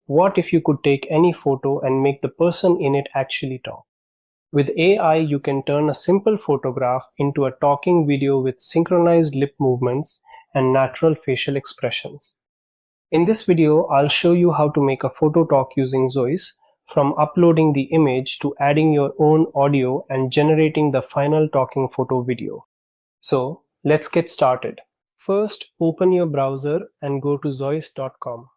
What if you could take any photo and make the person in it actually talk? With AI, you can turn a simple photograph into a talking video with synchronized lip movements and natural facial expressions. In this video, I'll show you how to make a photo talk using Zoice, from uploading the image to adding your own audio and generating the final talking photo video. So, let's get started. First, open your browser and go to zois.com.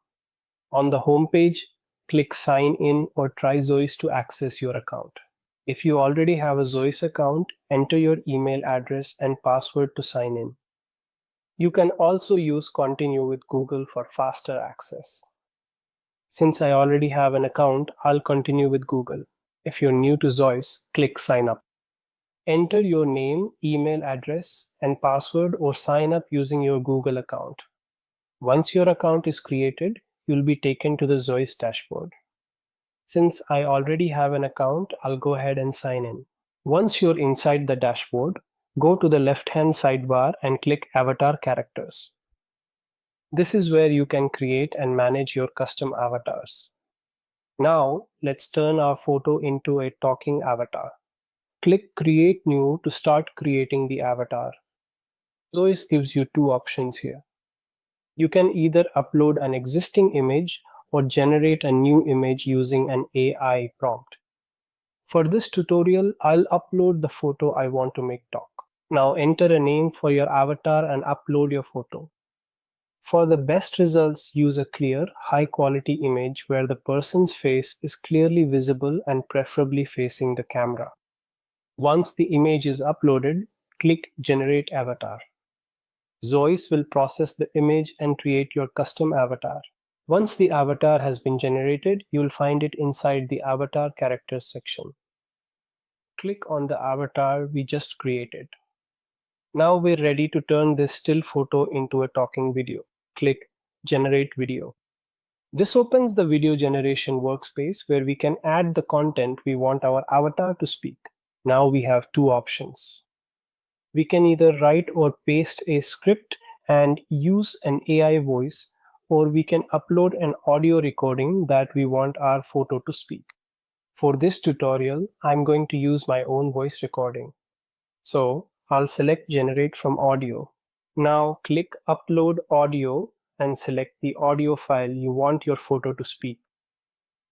On the home page, click Sign In or try Zoice to access your account. If you already have a Zoice account, enter your email address and password to sign in. You can also use Continue with Google for faster access. Since I already have an account, I'll continue with Google. If you're new to Zoice, click Sign Up. Enter your name, email address, and password or sign up using your Google account. Once your account is created, you'll be taken to the Zoice dashboard. Since I already have an account, I'll go ahead and sign in. Once you're inside the dashboard, go to the left-hand sidebar and click Avatar Characters. This is where you can create and manage your custom avatars. Now, let's turn our photo into a talking avatar. Click Create New to start creating the avatar. Zoice gives you two options here. You can either upload an existing image or generate a new image using an AI prompt. For this tutorial, I'll upload the photo I want to make talk. Now enter a name for your avatar and upload your photo. For the best results, use a clear, high-quality image where the person's face is clearly visible and preferably facing the camera. Once the image is uploaded, click Generate Avatar. Zoice will process the image and create your custom avatar. Once the avatar has been generated, you'll find it inside the Avatar Characters section. Click on the avatar we just created. Now we're ready to turn this still photo into a talking video. Click Generate Video. This opens the video generation workspace where we can add the content we want our avatar to speak. Now we have two options. We can either write or paste a script and use an AI voice, or we can upload an audio recording that we want our photo to speak. For this tutorial, I'm going to use my own voice recording. So I'll select Generate from Audio. Now click Upload Audio and select the audio file you want your photo to speak.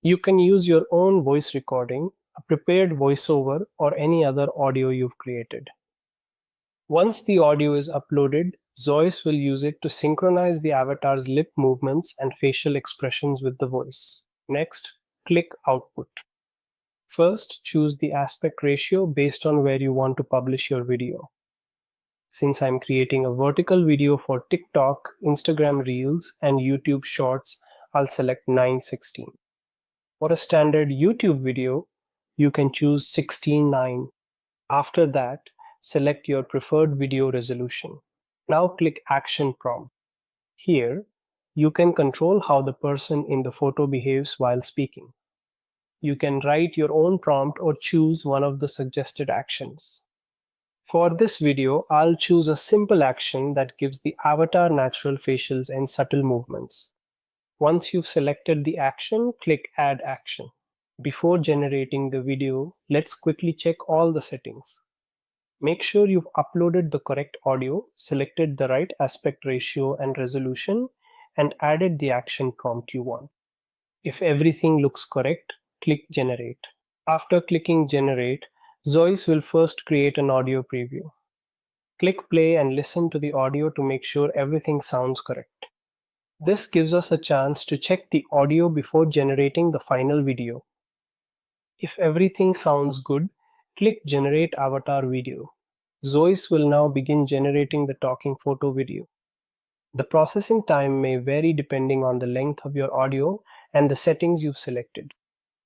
You can use your own voice recording, a prepared voiceover, or any other audio you've created. Once the audio is uploaded, Zoice will use it to synchronize the avatar's lip movements and facial expressions with the voice. Next, click Output. First, choose the aspect ratio based on where you want to publish your video. Since I'm creating a vertical video for TikTok, Instagram Reels, and YouTube Shorts, I'll select 9:16. For a standard YouTube video, you can choose 16:9. After that, select your preferred video resolution. Now click Action Prompt. Here, you can control how the person in the photo behaves while speaking. You can write your own prompt or choose one of the suggested actions. For this video, I'll choose a simple action that gives the avatar natural facials and subtle movements. Once you've selected the action, click Add Action. Before generating the video, let's quickly check all the settings. Make sure you've uploaded the correct audio, selected the right aspect ratio and resolution, and added the action prompt you want. If everything looks correct, click Generate. After clicking Generate, Zoice will first create an audio preview. Click play and listen to the audio to make sure everything sounds correct. This gives us a chance to check the audio before generating the final video. If everything sounds good, click Generate Avatar Video. Zoice will now begin generating the talking photo video. The processing time may vary depending on the length of your audio and the settings you've selected.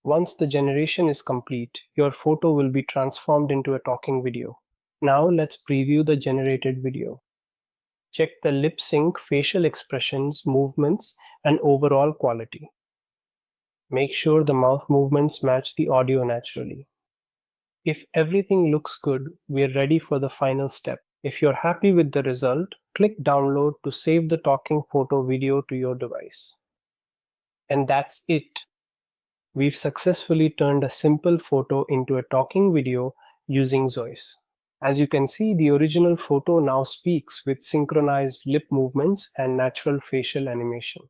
Once the generation is complete, your photo will be transformed into a talking video. Now let's preview the generated video. Check the lip sync, facial expressions, movements, and overall quality. Make sure the mouth movements match the audio naturally. If everything looks good, we're ready for the final step. If you're happy with the result, click Download to save the talking photo video to your device. And that's it. We've successfully turned a simple photo into a talking video using Zoice. As you can see, the original photo now speaks with synchronized lip movements and natural facial animation.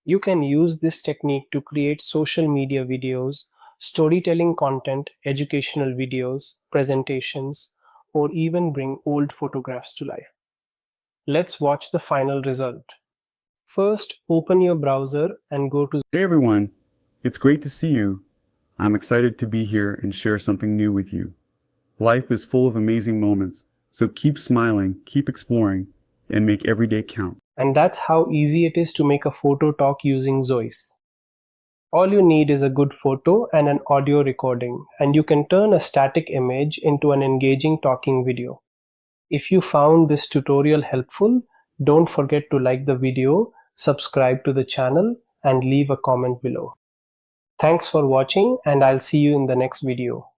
You can use this technique to create social media videos, storytelling content, educational videos, presentations, or even bring old photographs to life. Let's watch the final result. First, open your browser and go to Hey everyone, it's great to see you. I'm excited to be here and share something new with you. Life is full of amazing moments, so keep smiling, keep exploring, and make every day count. and that's how easy it is to make a photo talk using Zoice. All you need is a good photo and an audio recording, and you can turn a static image into an engaging talking video. If you found this tutorial helpful, don't forget to like the video, subscribe to the channel, and leave a comment below. Thanks for watching, and I'll see you in the next video.